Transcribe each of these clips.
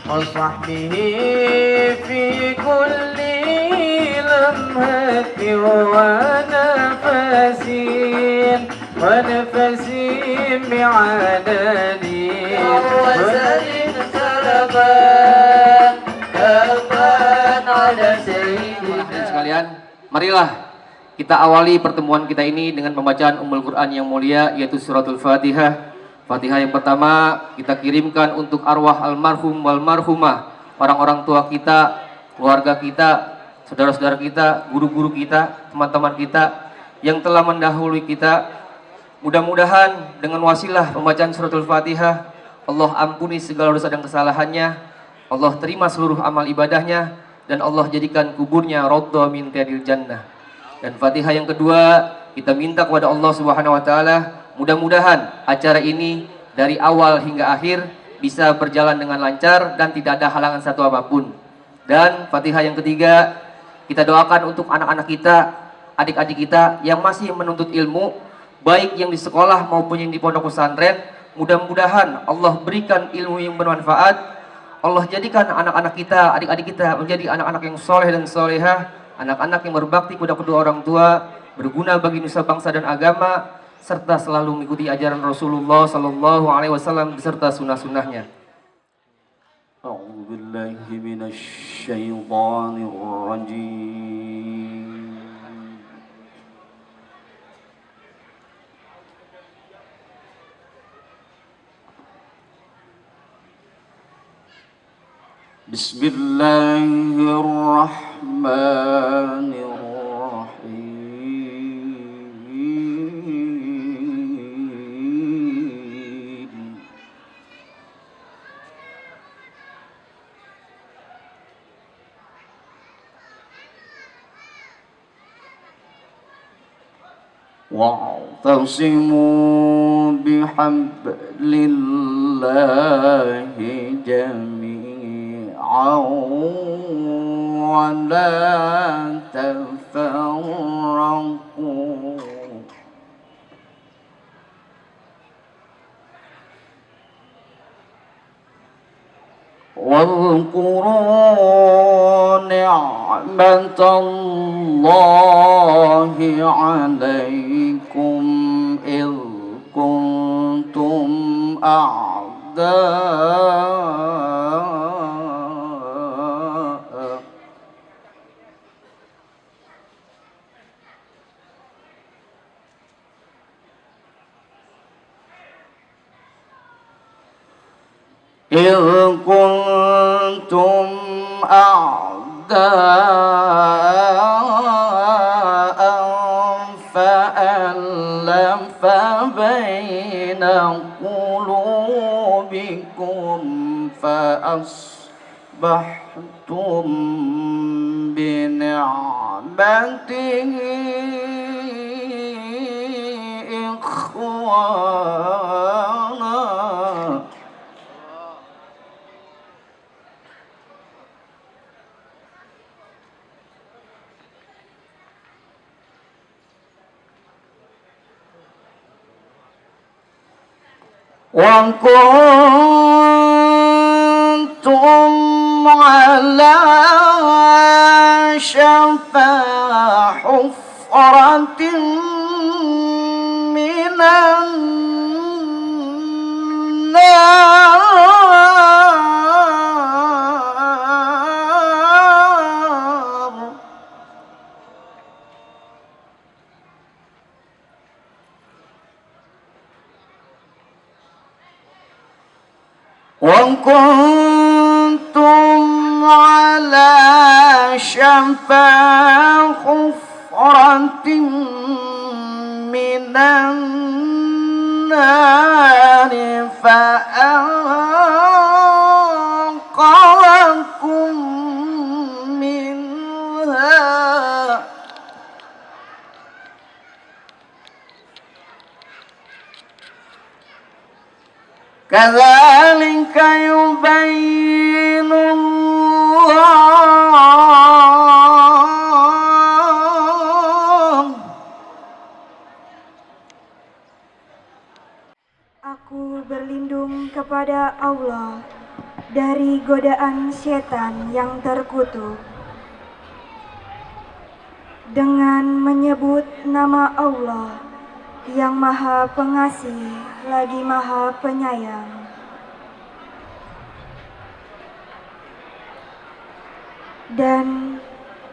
وصحبه في كل لمحة ونفس بعدد وزن سلبان كفان على سيدنا. Sekalian, marilah kita awali pertemuan kita ini dengan pembacaan Ummul Quran yang mulia, yaitu suratul Fatihah. Fatihah yang pertama kita kirimkan untuk arwah almarhum wal marhumah, orang-orang tua kita, keluarga kita, saudara-saudara kita, guru-guru kita, teman-teman kita yang telah mendahului kita. Mudah-mudahan dengan wasilah pembacaan suratul Fatihah, Allah ampuni segala dosa dan kesalahannya, Allah terima seluruh amal ibadahnya, dan Allah jadikan kuburnya raudhah min riyadil jannah. Dan Fatihah yang kedua kita minta kepada Allah Subhanahu wa taala, mudah-mudahan acara ini dari awal hingga akhir bisa berjalan dengan lancar dan tidak ada halangan satu apapun. Dan Fatihah yang ketiga kita doakan untuk anak-anak kita, adik-adik kita yang masih menuntut ilmu, baik yang di sekolah maupun yang di pondok pesantren. Mudah-mudahan Allah berikan ilmu yang bermanfaat. Allah jadikan anak-anak kita, adik-adik kita menjadi anak-anak yang soleh dan solehah, anak-anak yang berbakti kepada kedua orang tua, berguna bagi nusa bangsa dan agama, serta selalu mengikuti ajaran Rasulullah Sallallahu Alaihi Wasallam beserta sunnah-sunnahnya. A'udzu billahi minasy syaithanir rajim. Bismillahirrahmanirrahim. Wa'tasimu bihablillahi jami'an wa la tafarraqu. واذكروا نعمة الله عليكم إذ كنتم أعداء فألف بين قلوبكم فأصبحتم بنعمته إخوانا وكنتم على شفا حفرة من النار وكنتم على شفا حفرة من النار فأنقذكم منها كذلك يبين الله. Aku berlindung kepada Allah dari godaan setan yang terkutuk dengan menyebut nama Allah yang Maha Pengasih lagi Maha Penyayang. Dan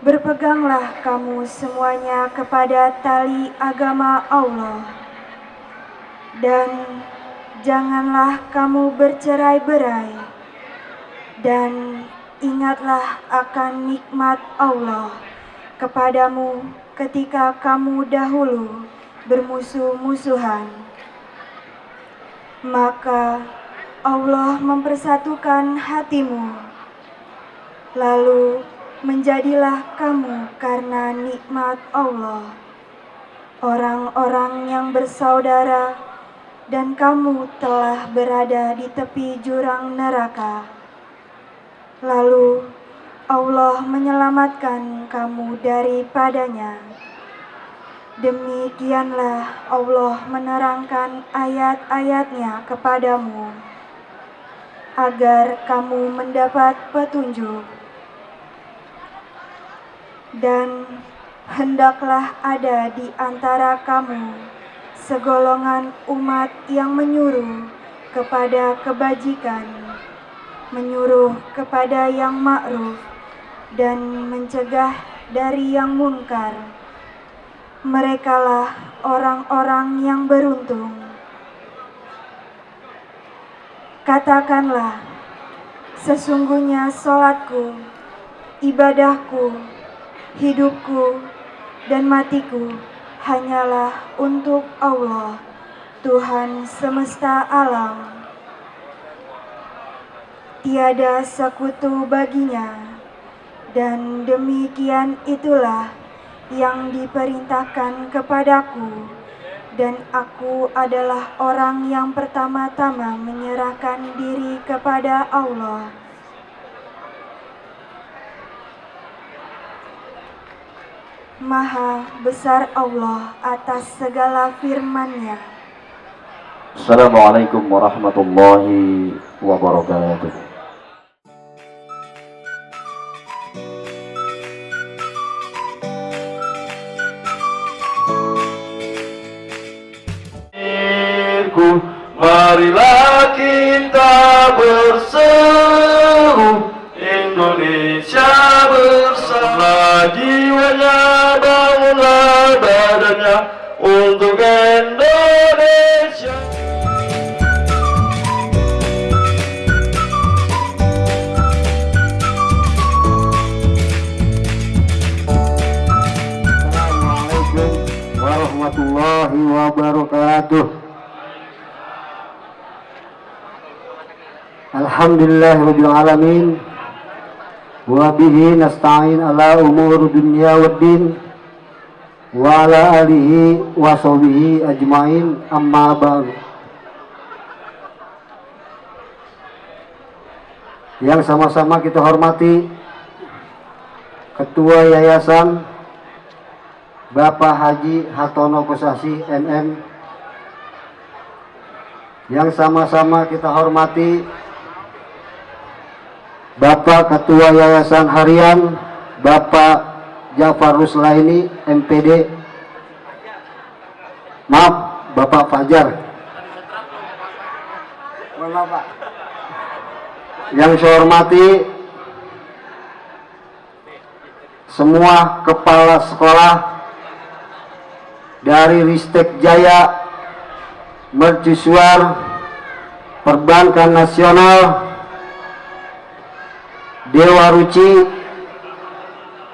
berpeganglah kamu semuanya kepada tali agama Allah, dan janganlah kamu bercerai-berai, dan ingatlah akan nikmat Allah kepadamu ketika kamu dahulu bermusuh-musuhan. Maka Allah mempersatukan hatimu, lalu menjadilah kamu karena nikmat Allah orang-orang yang bersaudara, dan kamu telah berada di tepi jurang neraka. Lalu Allah menyelamatkan kamu daripadanya. Demikianlah Allah menerangkan ayat-ayatnya kepadamu, agar kamu mendapat petunjuk. Dan hendaklah ada di antara kamu segolongan umat yang menyuruh kepada kebajikan, menyuruh kepada yang ma'ruf, dan mencegah dari yang munkar. Merekalah orang-orang yang beruntung. Katakanlah, sesungguhnya salatku, ibadahku, hidupku, dan matiku hanyalah untuk Allah, Tuhan semesta alam. Tiada sekutu baginya, dan demikian itulah yang diperintahkan kepadaku, dan aku adalah orang yang pertama-tama menyerahkan diri kepada Allah. Maha besar Allah atas segala firman-Nya. Assalamualaikum warahmatullahi wabarakatuh. Marilah kita berseru, Indonesia bersama, jiwanya bangunlah badannya untuk Indonesia. Assalamualaikum warahmatullahi wabarakatuh. Alhamdulillahirabbil alamin. Wa bihi nasta'in ala umur dunya waddin, wa ala alihi wa sahbihi ajmain, amma ba'du. Yang sama-sama kita hormati Ketua Yayasan Bapak Haji Hartono Kosasi MM, yang sama-sama kita hormati Bapak Ketua Yayasan Harian Bapak Jafar Ruslaini MPD, maaf Bapak Fajar, yang saya hormati semua kepala sekolah dari Ristek Jaya, Mercusuar, Perbankan Nasional, Dewa Ruci,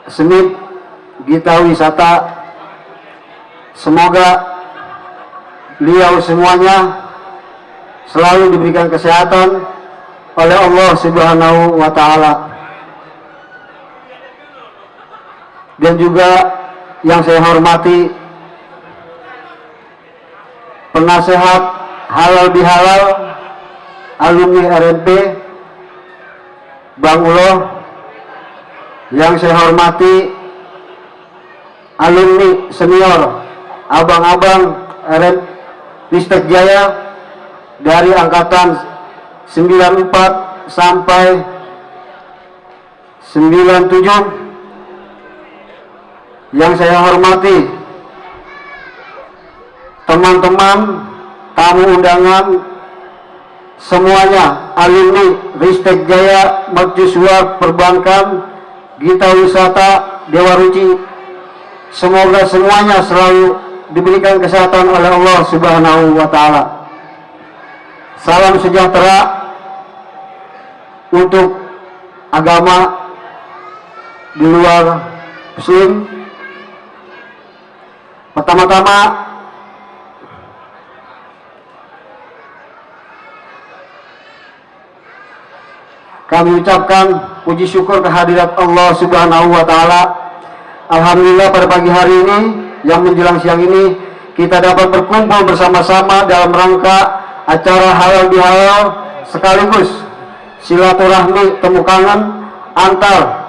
Semit, Gita Wisata. Semoga beliau semuanya selalu diberikan kesehatan oleh Allah Subhanahu wa Ta'ala. Dan juga yang saya hormati penasehat halal bihalal alumni RMP Bang Ulo, yang saya hormati alumni senior abang-abang Ristek Jaya dari angkatan 94 sampai 97. Yang saya hormati teman-teman tamu undangan semuanya, alumni Ristek Jaya, Mercusuar Perbankan, Gita Wisata, Dewa Ruci, semoga semuanya selalu diberikan kesehatan oleh Allah Subhanahu wa Ta'ala. Salam sejahtera untuk agama di luar Muslim. Pertama-tama kami ucapkan puji syukur kehadirat Allah Subhanahu wa Ta'ala. Alhamdulillah pada pagi hari ini yang menjelang siang ini kita dapat berkumpul bersama-sama dalam rangka acara halal bihalal sekaligus silaturahmi temu kangen antar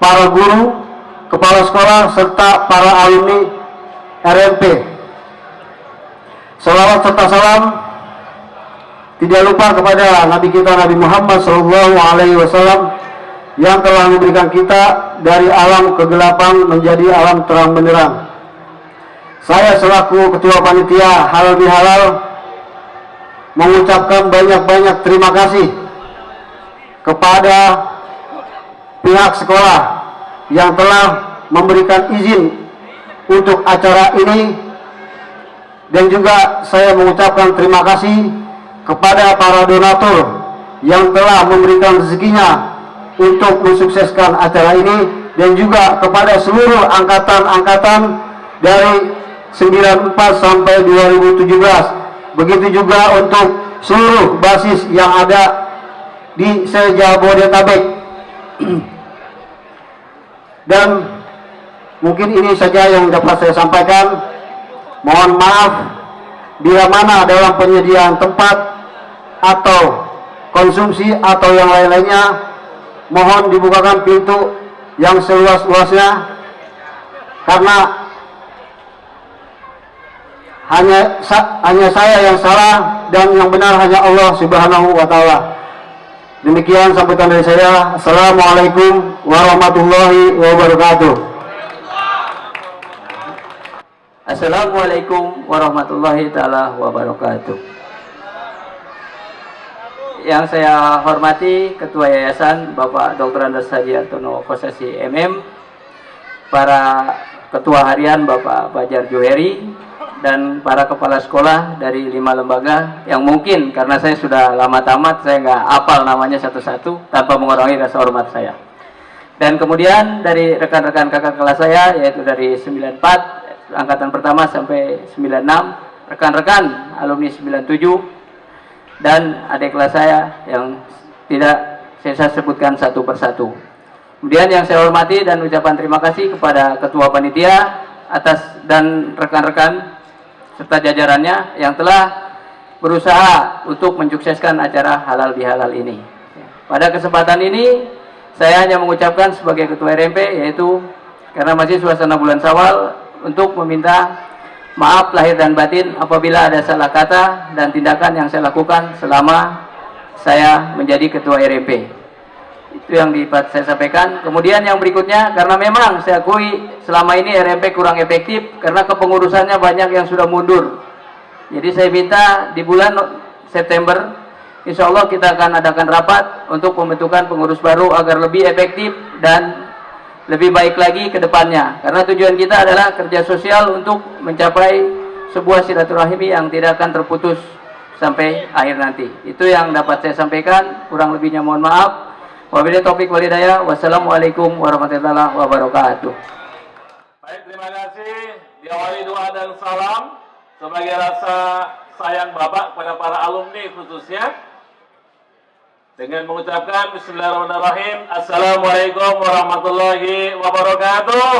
para guru, kepala sekolah serta para alumni RMP. Salawat serta salam tidak lupa kepada Nabi kita Nabi Muhammad SAW yang telah memberikan kita dari alam kegelapan menjadi alam terang benderang. Saya selaku ketua panitia halal bihalal mengucapkan banyak-banyak terima kasih kepada pihak sekolah yang telah memberikan izin untuk acara ini, dan juga saya mengucapkan terima kasih kepada para donatur yang telah memberikan rezekinya untuk mensukseskan acara ini, dan juga kepada seluruh angkatan-angkatan dari 94 sampai 2017. Begitu juga untuk seluruh basis yang ada di se-Jabodetabek. Dan mungkin ini saja yang dapat saya sampaikan. Mohon maaf bila mana dalam penyediaan tempat atau konsumsi atau yang lain-lainnya, mohon dibukakan pintu yang seluas-luasnya, karena hanya saya yang salah dan yang benar hanya Allah Subhanahu wa Ta'ala. Demikian sambutan dari saya. Assalamualaikum warahmatullahi wabarakatuh. Assalamualaikum warahmatullahi taala wabarakatuh. Yang saya hormati Ketua Yayasan Bapak Dr. Andes Haji Hartono Kosasi MM, para Ketua Harian Bapak Fajar Joheri, dan para kepala sekolah dari 5 lembaga yang mungkin karena saya sudah lama tamat, saya nggak hafal namanya satu-satu tanpa mengurangi rasa hormat saya. Dan kemudian dari rekan-rekan kakak kelas saya, yaitu dari 94 angkatan pertama sampai 96, rekan-rekan alumni 97, dan adik kelas saya yang tidak saya sebutkan satu persatu. Kemudian yang saya hormati dan ucapan terima kasih kepada Ketua Panitia atas dan rekan-rekan serta jajarannya yang telah berusaha untuk mensukseskan acara halal bihalal ini. Pada kesempatan ini saya hanya mengucapkan sebagai Ketua RMP, yaitu karena masih suasana bulan Syawal, untuk meminta maaf lahir dan batin apabila ada salah kata dan tindakan yang saya lakukan selama saya menjadi Ketua RMP. Itu yang dapat saya sampaikan. Kemudian yang berikutnya, karena memang saya akui selama ini RMP kurang efektif karena kepengurusannya banyak yang sudah mundur. Jadi saya minta di bulan September, insya Allah kita akan adakan rapat untuk pembentukan pengurus baru agar lebih efektif dan lebih baik lagi ke depannya. Karena tujuan kita adalah kerja sosial untuk mencapai sebuah silaturahmi yang tidak akan terputus sampai akhir nanti. Itu yang dapat saya sampaikan. Kurang lebihnya mohon maaf. Wabillahi taufiq wal hidayah. Wassalamualaikum warahmatullahi wabarakatuh. Baik, terima kasih. Diawali doa dan salam sebagai rasa sayang Bapak kepada para alumni khususnya, dengan mengucapkan Bismillahirrahmanirrahim. Assalamualaikum warahmatullahi wabarakatuh.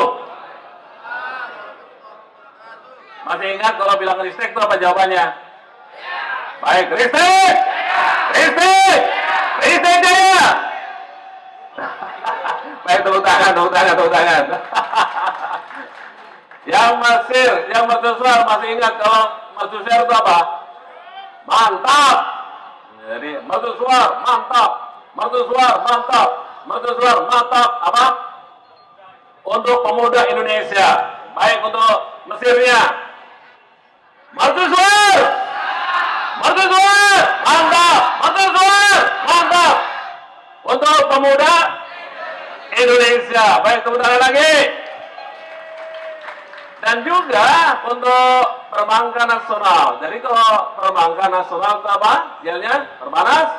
Masih ingat kalau bilang Ristek itu apa jawabannya? Baik, Ristek! Ristek! Ristek Jaya! Baik, tepuk tangan. Yang mercusuar masih ingat kalau mercusuar itu apa? Mantap! Jadi mercusuar mantap. Mercusuar, mantap. Mercusuar, mantap. Apa? Untuk pemuda Indonesia. Baik untuk Mesirnya. Mercusuar. Mercusuar, mantap. Mercusuar, mantap. Untuk pemuda Indonesia. Baik, tepuk tangan lagi. Dan juga untuk perbankan nasional. Jadi kalau perbankan nasional itu apa? Jalannya Perbanas.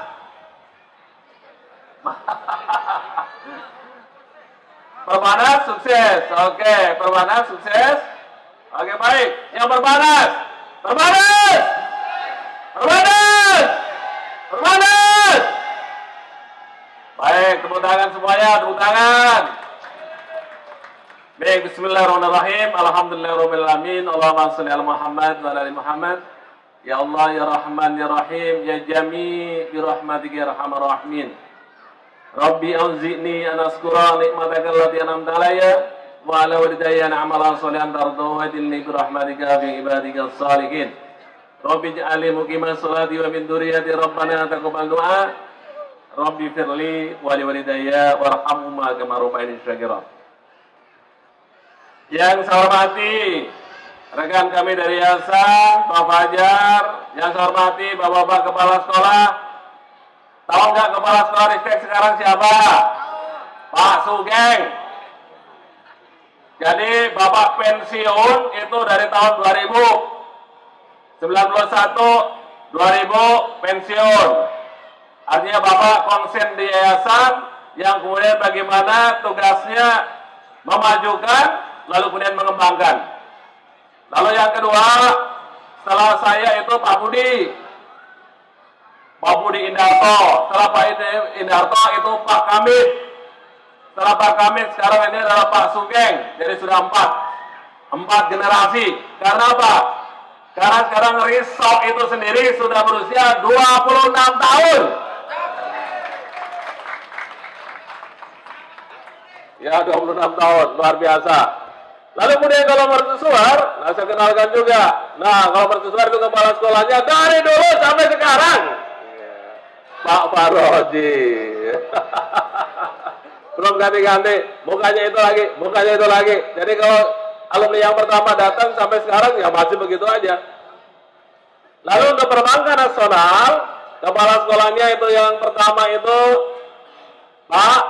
Perbanas sukses. Oke, Perbanas sukses. Oke, baik. Yang Perbanas. Perbanas. Perbanas. Perbanas. Baik, tepuk tangan semuanya, tepuk tangan. Baik, bismillahirrahmanirrahim. Alhamdulillahirrahmanirrahim. Allahumma salli ala Muhammad wa ala ali Muhammad. Ya Allah, ya Rahman, ya Rahim, ya Jami, bi rahmatika ya arhamar rahimin. Rabbi auzi'ni an askura nikmataka allati an'amta alayya wa ala walidayya an a'mala shalihan tardahu wa dilni bi rahmatika fi ibadika as-salihin. Rabbi ij'alni muqimas salati wa min dzurriyyati rabbana taqabbal du'a. Rabbi firli wa li walidayya warhamhuma kama rabbayani shaghira. Yang saya hormati rekan kami dari Yayasan, Pak Fajar. Yang saya hormati Bapak-bapak kepala sekolah. Tahu nggak kepala sekolah Ristek sekarang siapa? Pak Sugeng. Jadi Bapak pensiun itu dari tahun 2000. 2000 pensiun. Artinya Bapak konsen di yayasan yang kemudian bagaimana tugasnya memajukan lalu kemudian mengembangkan. Lalu yang kedua, setelah saya itu Pak Budi Indarto. Setelah Pak Indarto itu Pak Kamit. Setelah Pak Kamit sekarang ini adalah Pak Sugeng. Jadi sudah empat generasi. Karena apa? Karena sekarang Risau itu sendiri sudah berusia 26 tahun. Ya, 26 tahun, luar biasa. Lalu kemudian kalau mercusuar, nah saya kenalkan juga. Nah, kalau mercusuar itu kepala sekolahnya dari dulu sampai sekarang. Pak Faroji. Belum ganti-ganti, mukanya itu lagi. Jadi kalau alumni yang pertama datang sampai sekarang ya masih begitu aja. Lalu untuk perbankan nasional, kepala sekolahnya itu yang pertama itu Pak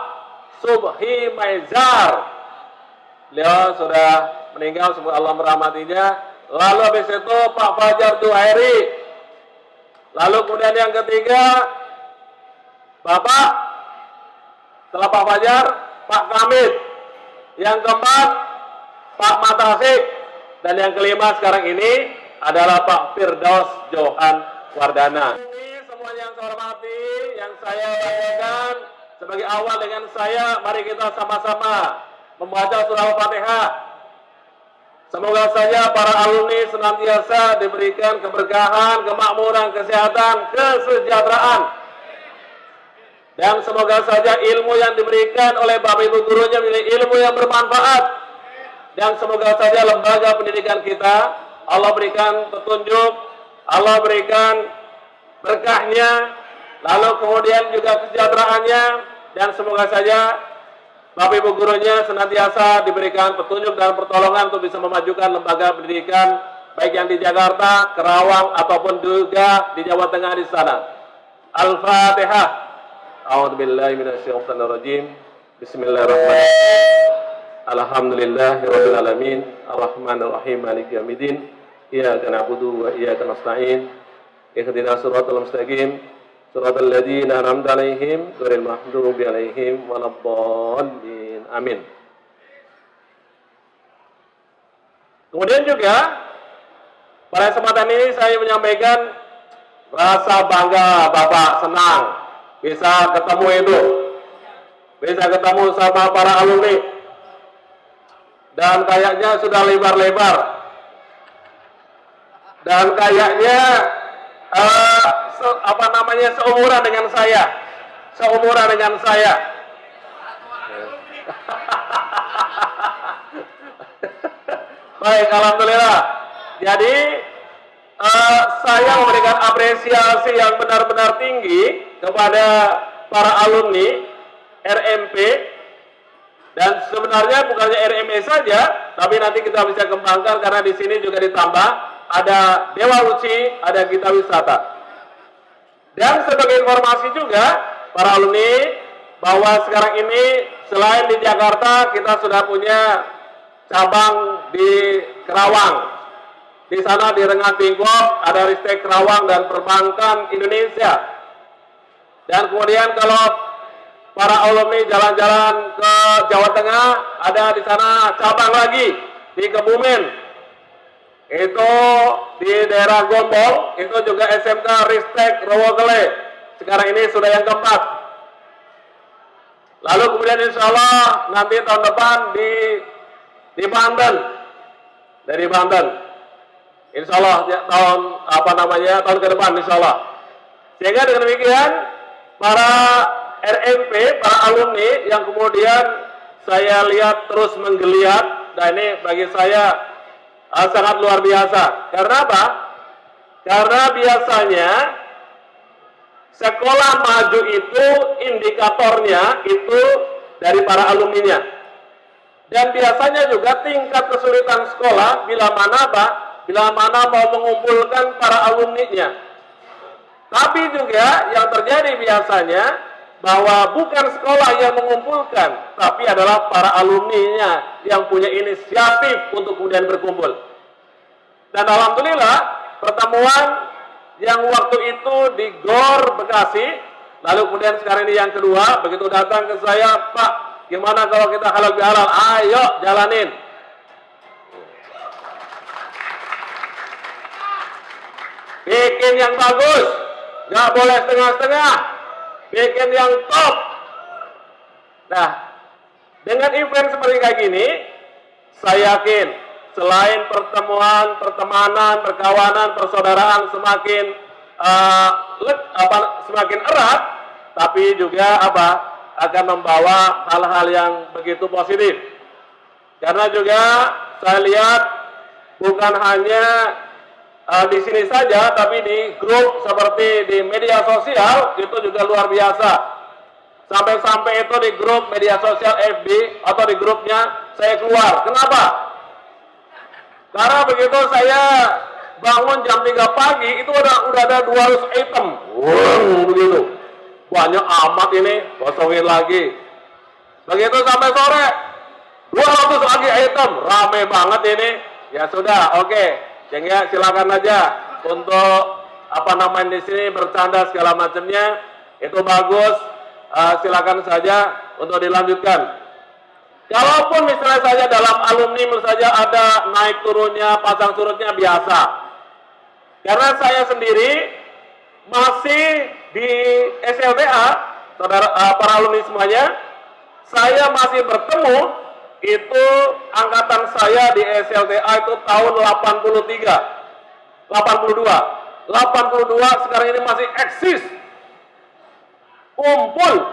Subhi Maizar. Beliau sudah meninggal, semoga Allah merahmatinya. Lalu habis itu Pak Fajar Juhairi. Lalu kemudian yang ketiga Bapak, setelah Pak Fajar, Pak Kamit. Yang keempat Pak Matasik. Dan yang kelima sekarang ini adalah Pak Firdaus Johan Wardana. Ini semuanya yang saya hormati, yang saya bacakan sebagai awal dengan saya, mari kita sama-sama membaca surah Al-Fatihah. Semoga saja para alumni senantiasa diberikan keberkahan, kemakmuran, kesehatan, kesejahteraan. Dan semoga saja ilmu yang diberikan oleh Bapak Ibu gurunya menjadi ilmu yang bermanfaat. Dan semoga saja lembaga pendidikan kita, Allah berikan petunjuk, Allah berikan berkahnya, lalu kemudian juga kesejahteraannya, dan semoga saja Bapak Ibu gurunya senantiasa diberikan petunjuk dan pertolongan untuk bisa memajukan lembaga pendidikan baik yang di Jakarta, Kerawang ataupun juga di Jawa Tengah di sana. Al-Fatihah. A'udzubillahi minasyaitonirrajim. Bismillahirrahmanirrahim. Alhamdulillahirabbil alamin, arrahmanirrahim, maliki yaumiddin. Iyyaka na'budu wa iyyaka nasta'in. Ihdinas siratal mustaqim. Suratul ladzina an'amta 'alaihim ghairil maghdubi 'alaihim waladdallin. Amin. Kemudian juga pada kesempatan ini saya menyampaikan rasa bangga Bapak, senang bisa ketemu sama para alumni, dan kayaknya sudah lebar-lebar, dan kayaknya seumuran dengan saya. Baik, alhamdulillah. Jadi saya memberikan apresiasi yang benar-benar tinggi kepada para alumni RMP, dan sebenarnya bukannya RMP saja, tapi nanti kita bisa kembangkan karena di sini juga ditambah ada Dewa Uci, ada Gita Wisata. Dan sebagai informasi juga para alumni bahwa sekarang ini selain di Jakarta kita sudah punya cabang di Kerawang. Di sana di Rengas Dengklok ada Ristek Kerawang dan Perbankan Indonesia. Dan kemudian kalau para alumni jalan-jalan ke Jawa Tengah, ada di sana cabang lagi di Kebumen. Itu di daerah Gombong, itu juga SMK Ristek Rowogele. Sekarang ini sudah yang keempat. Lalu kemudian insya Allah nanti tahun depan di Banten, dari Banten. Insya Allah ya, tahun ke depan insya Allah. Sehingga dengan demikian para RMP, para alumni yang kemudian saya lihat terus menggeliat, dan ini bagi saya sangat luar biasa. Karena apa? Karena biasanya sekolah maju itu indikatornya itu dari para alumninya. Dan biasanya juga tingkat kesulitan sekolah bila mana mau mengumpulkan para alumninya. Tapi juga yang terjadi biasanya bahwa bukan sekolah yang mengumpulkan, tapi adalah para alumninya yang punya inisiatif untuk kemudian berkumpul. Dan alhamdulillah pertemuan yang waktu itu di GOR Bekasi, lalu kemudian sekarang ini yang kedua, begitu datang ke saya, Pak, gimana kalau kita halal bihalal? Ayo jalanin. Bikin yang bagus, nggak boleh setengah-setengah, bikin yang top. Nah, dengan event seperti kayak gini, saya yakin selain pertemuan, pertemanan, perkawanan, persaudaraan semakin semakin erat, tapi juga akan membawa hal-hal yang begitu positif. Karena juga saya lihat bukan hanya di sini saja, tapi di grup seperti di media sosial itu juga luar biasa. Sampai-sampai itu di grup media sosial FB atau di grupnya saya keluar. Kenapa? Karena begitu saya bangun jam 3 pagi itu udah ada 200 item. Begitu. Banyak amat ini, kosongin lagi. Begitu sampai sore 200 lagi item, rame banget ini. Ya sudah, oke. Sehingga silakan aja untuk di sini bercanda segala macamnya, itu bagus, silakan saja untuk dilanjutkan. Kalaupun misalnya saja dalam alumni misalnya ada naik turunnya, pasang surutnya biasa. Karena saya sendiri masih di SLTA, para alumni semuanya, saya masih bertemu. Itu angkatan saya di SLTA itu tahun 82 sekarang ini masih eksis, kumpul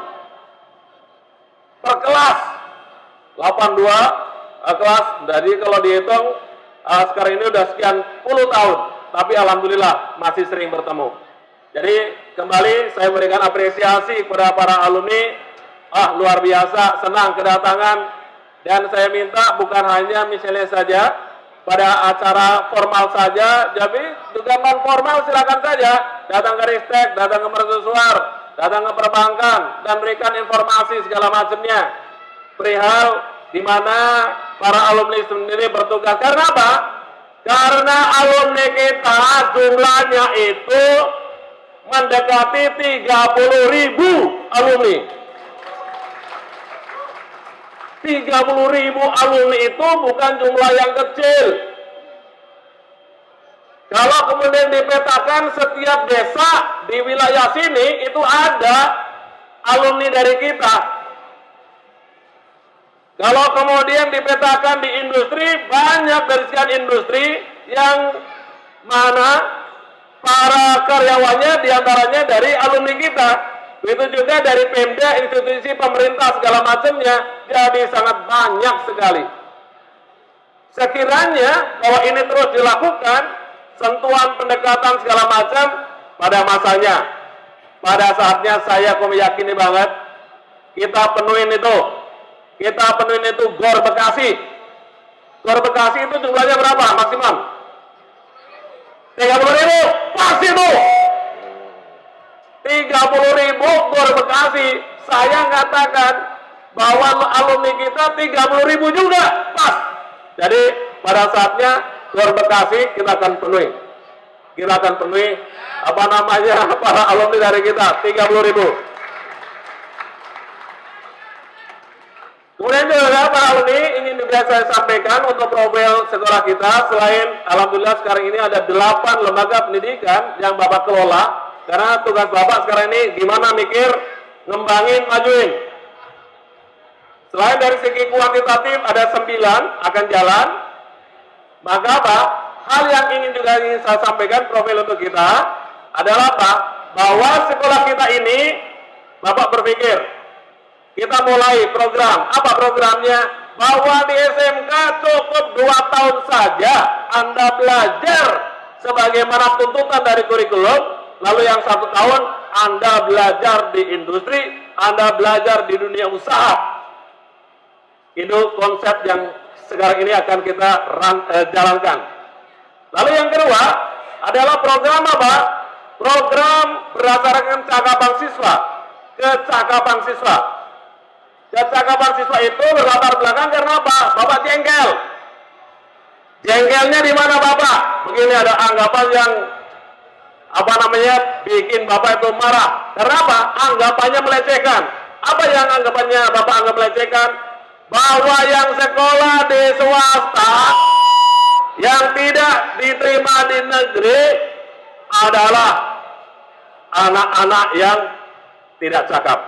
per kelas 82 kelas. Jadi kalau dihitung sekarang ini udah sekian puluh tahun, tapi alhamdulillah masih sering bertemu. Jadi kembali saya berikan apresiasi kepada para alumni. Luar biasa, senang kedatangan. Dan saya minta bukan hanya misalnya saja pada acara formal saja, tapi juga non formal silakan saja datang ke Ristek, datang ke mercusuar, datang ke perbankan dan berikan informasi segala macamnya perihal di mana para alumni sendiri bertugas. Karena apa? Karena alumni kita jumlahnya itu mendekati 30.000 alumni. 30.000 alumni itu bukan jumlah yang kecil. Kalau kemudian dipetakan setiap desa di wilayah sini itu ada alumni dari kita. Kalau kemudian dipetakan di industri, banyak dari sekian industri yang mana para karyawannya diantaranya dari alumni kita. Begitu juga dari Pemda, institusi pemerintah segala macamnya, jadi sangat banyak sekali. Sekiranya bahwa ini terus dilakukan, sentuhan pendekatan segala macam pada masanya. pada saatnya saya meyakini banget kita penuhin itu. Kita penuhin itu GOR Bekasi. GOR Bekasi itu jumlahnya berapa maksimum? 30.000. Pas itu. 30.000 GOR Bekasi. Saya katakan bahwa alumni kita 30.000 juga. Pas. Jadi pada saatnya GOR Bekasi kita akan penuhi. Kita akan penuhi para alumni dari kita 30.000. Kemudian juga para alumni ingin juga saya sampaikan untuk profil sekolah kita, selain alhamdulillah sekarang ini ada 8 lembaga pendidikan yang Bapak kelola, karena tugas Bapak sekarang ini gimana mikir ngembangin, majuin. Selain dari segi kuantitatif ada 9 akan jalan, maka apa? Hal yang ingin saya sampaikan profil untuk kita adalah apa? Bahwa sekolah kita ini Bapak berpikir kita mulai program. Apa programnya? Bahwa di SMK cukup 2 tahun saja Anda belajar sebagaimana tuntutan dari kurikulum, lalu yang 1 tahun Anda belajar di industri, Anda belajar di dunia usaha. Itu konsep yang sekarang ini akan kita jalankan. Lalu yang kedua adalah program apa? Program berdasarkan cakapan siswa. Kecakapan siswa. Kecakapan siswa itu berlatar belakang karena apa? Bapak jengkel. Jengkelnya di mana Bapak? Begini ada anggapan yang bikin Bapak itu marah. Karena apa? Anggapannya melecehkan. Apa yang anggapannya Bapak anggap melecehkan? Bahwa yang sekolah di swasta yang tidak diterima di negeri adalah anak-anak yang tidak cakap.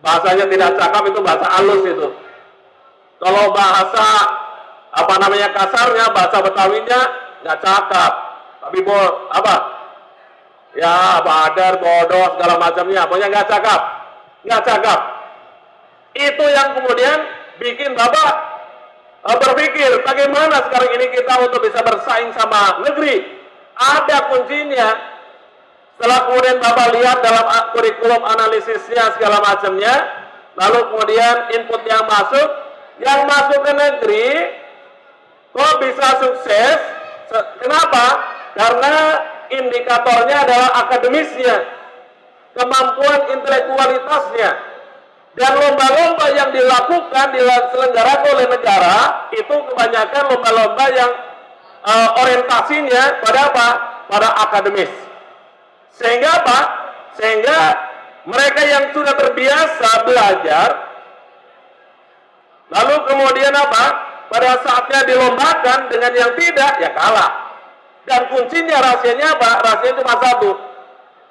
Bahasanya tidak cakap itu bahasa halus itu. Kalau bahasa kasarnya, bahasa Betawinya nggak cakap. Tapi ya badar, bodoh segala macamnya, pokoknya nggak cakap. Nggak cakap. Itu yang kemudian bikin Bapak berpikir bagaimana sekarang ini kita untuk bisa bersaing sama negeri. Ada kuncinya. Setelah kemudian Bapak lihat dalam kurikulum analisisnya segala macamnya, lalu kemudian input yang masuk ke negeri, kok bisa sukses? Kenapa? Karena indikatornya adalah akademisnya, kemampuan intelektualitasnya, dan lomba-lomba yang dilakukan diselenggarakan oleh negara itu kebanyakan lomba-lomba yang orientasinya pada apa? Pada akademis. Sehingga apa? Sehingga mereka yang sudah terbiasa belajar, lalu kemudian apa? Pada saatnya dilombakan dengan yang tidak, ya kalah. Dan kuncinya rahasianya apa? Rahasianya cuma satu.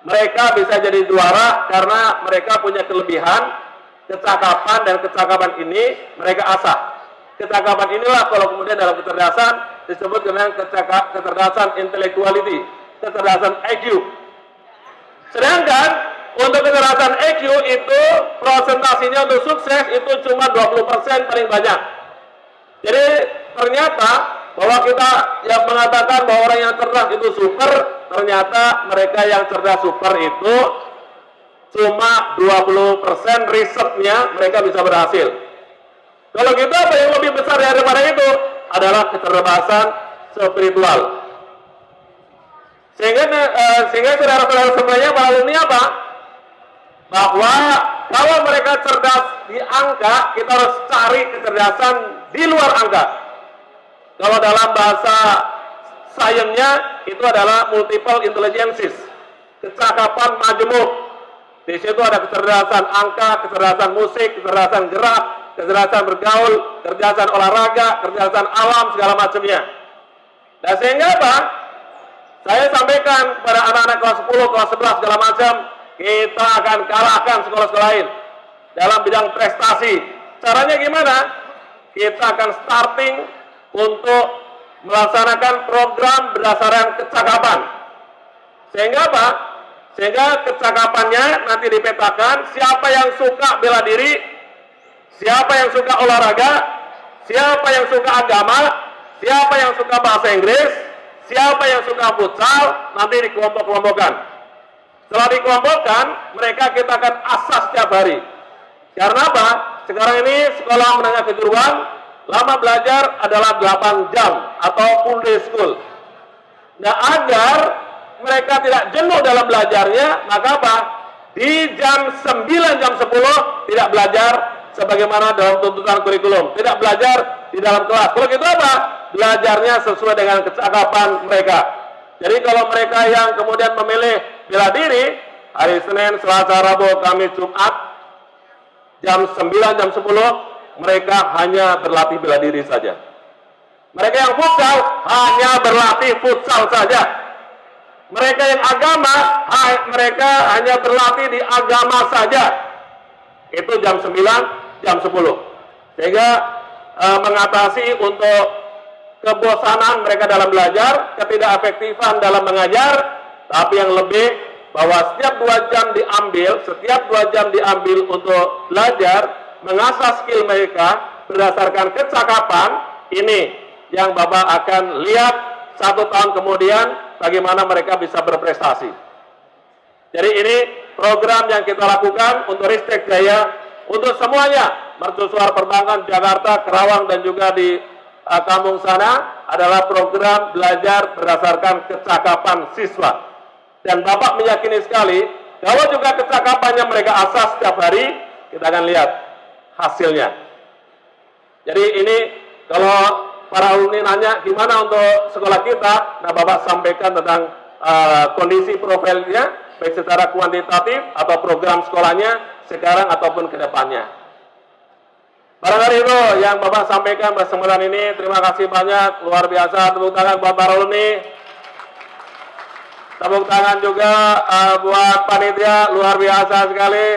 Mereka bisa jadi juara karena mereka punya kelebihan, kecakapan, dan kecakapan ini mereka asah. Kecakapan inilah kalau kemudian dalam kecerdasan disebut dengan kecerdasan intellectuality, kecerdasan IQ. Sedangkan untuk kecerdasan EQ itu prosentasinya untuk sukses itu cuma 20% paling banyak. Jadi ternyata bahwa kita yang mengatakan bahwa orang yang cerdas itu super, ternyata mereka yang cerdas super itu cuma 20% risetnya mereka bisa berhasil. Kalau kita apa yang lebih besar daripada itu adalah kecerdasan spiritual. Sehingga saudara-saudara semuanya para alumni apa? Bahwa kalau mereka cerdas di angka, kita harus cari kecerdasan di luar angka. Kalau dalam bahasa sainsnya itu adalah multiple intelligences, kecakapan majemuk. Di situ ada kecerdasan angka, kecerdasan musik, kecerdasan gerak, kecerdasan bergaul, kecerdasan olahraga, kecerdasan alam segala macamnya. Dan sehingga apa? Saya sampaikan kepada anak-anak kelas 10, kelas 11 segala macam, kita akan kalahkan sekolah-sekolah lain dalam bidang prestasi. Caranya gimana? Kita akan starting untuk melaksanakan program berdasarkan kecakapan. Sehingga apa? Sehingga kecakapannya nanti dipetakan siapa yang suka bela diri, siapa yang suka olahraga, siapa yang suka agama, siapa yang suka bahasa Inggris, siapa yang suka futsal, nanti dikelompok-kelompokkan. Setelah dikelompokkan, mereka kita akan asas setiap hari. Karena apa? Sekarang ini sekolah menengah kejuruan, lama belajar adalah 8 jam atau full day school. Nah, agar mereka tidak jenuh dalam belajarnya, maka apa? Di jam 9, jam 10 tidak belajar sebagaimana dalam tuntutan kurikulum. Tidak belajar di dalam kelas. Kalau gitu apa? Belajarnya sesuai dengan kecakapan mereka. Jadi kalau mereka yang kemudian memilih bela diri, hari Senin, Selasa, Rabu, Kamis, Jumat, jam 9, jam 10, mereka hanya berlatih bela diri saja. Mereka yang futsal, hanya berlatih futsal saja. Mereka yang agama, mereka hanya berlatih di agama saja. Itu jam 9, jam 10. Sehingga mengatasi untuk kebosanan mereka dalam belajar, ketidakefektifan dalam mengajar, tapi yang lebih bahwa setiap 2 jam diambil untuk belajar, mengasah skill mereka berdasarkan kecakapan, ini yang Bapak akan lihat 1 tahun kemudian bagaimana mereka bisa berprestasi. Jadi ini program yang kita lakukan untuk Ristek Jaya, untuk semuanya, mercusuar perbankan Jakarta, Kerawang, dan juga di kampung sana adalah program belajar berdasarkan kecakapan siswa. Dan Bapak meyakini sekali, kalau juga kecakapannya mereka asas setiap hari, kita akan lihat hasilnya. Jadi ini kalau para alumni nanya gimana untuk sekolah kita, nah Bapak sampaikan tentang kondisi profilnya, baik secara kuantitatif atau program sekolahnya sekarang ataupun ke depannya. Barangkali itu yang Bapak sampaikan pada kesempatan ini. Terima kasih banyak, luar biasa. Tepuk tangan buat para alumni. Tepuk tangan juga buat panitia, luar biasa sekali.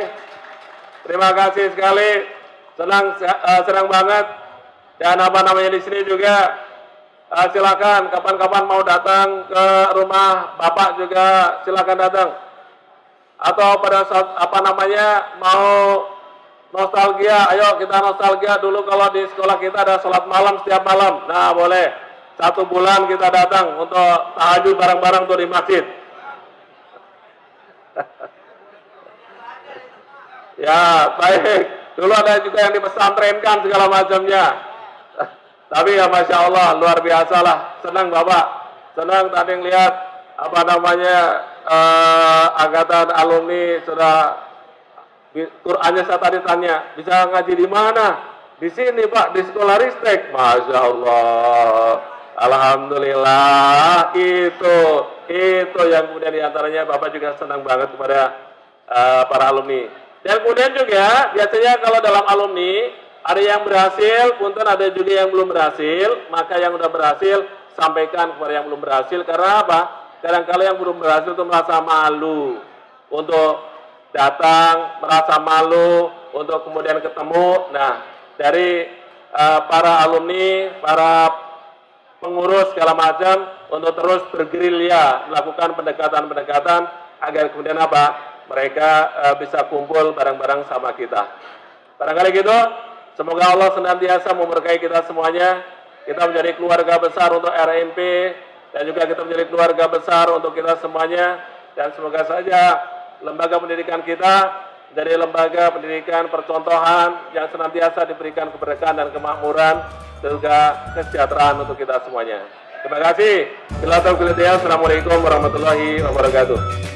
Terima kasih sekali. Senang banget. Dan apa namanya di sini juga silakan kapan-kapan mau datang ke rumah Bapak juga silakan datang. Atau pada saat apa namanya mau nostalgia, ayo kita nostalgia dulu kalau di sekolah kita ada sholat malam setiap malam. Nah boleh, 1 bulan kita datang untuk tahajud bareng-bareng tuh di masjid. Ya baik, dulu ada juga yang dipesantrenkan segala macamnya. Tapi ya Masya Allah, luar biasa lah. Senang Bapak, senang tadi ngeliat apa namanya angkatan alumni sudah Qur'annya. Saya tadi tanya, bisa ngaji di mana? Di sini Pak, di sekolah Ristek. Masya Allah, alhamdulillah. Itu yang kemudian diantaranya Bapak juga senang banget kepada para alumni. Dan kemudian juga biasanya kalau dalam alumni ada yang berhasil, punten ada juga yang belum berhasil. Maka yang udah berhasil sampaikan kepada yang belum berhasil. Karena apa? Kadang-kadang yang belum berhasil itu merasa malu untuk datang, merasa malu untuk kemudian ketemu. Nah, dari para alumni, para pengurus segala macam untuk terus bergerilya melakukan pendekatan-pendekatan agar kemudian apa? Mereka bisa kumpul bareng-bareng sama kita. Barangkali gitu, semoga Allah senantiasa memberkahi kita semuanya. Kita menjadi keluarga besar untuk RMP dan juga kita menjadi keluarga besar untuk kita semuanya. Dan semoga saja lembaga pendidikan kita dari lembaga pendidikan percontohan yang senantiasa diberikan keberkahan dan kemakmuran dan juga kesejahteraan untuk kita semuanya. Terima kasih. Assalamualaikum warahmatullahi wabarakatuh.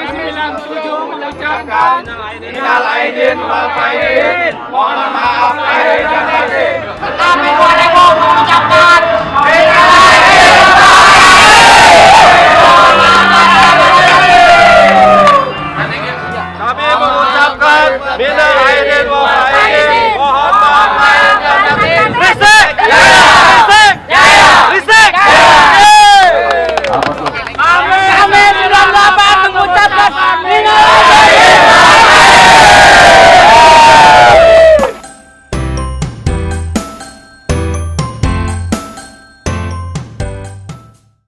97 mengucapkan minal aidin wal faizin. Mohon maaf lahir dan batin. Kami 2000 mengucapkan minal aidin wal faizin.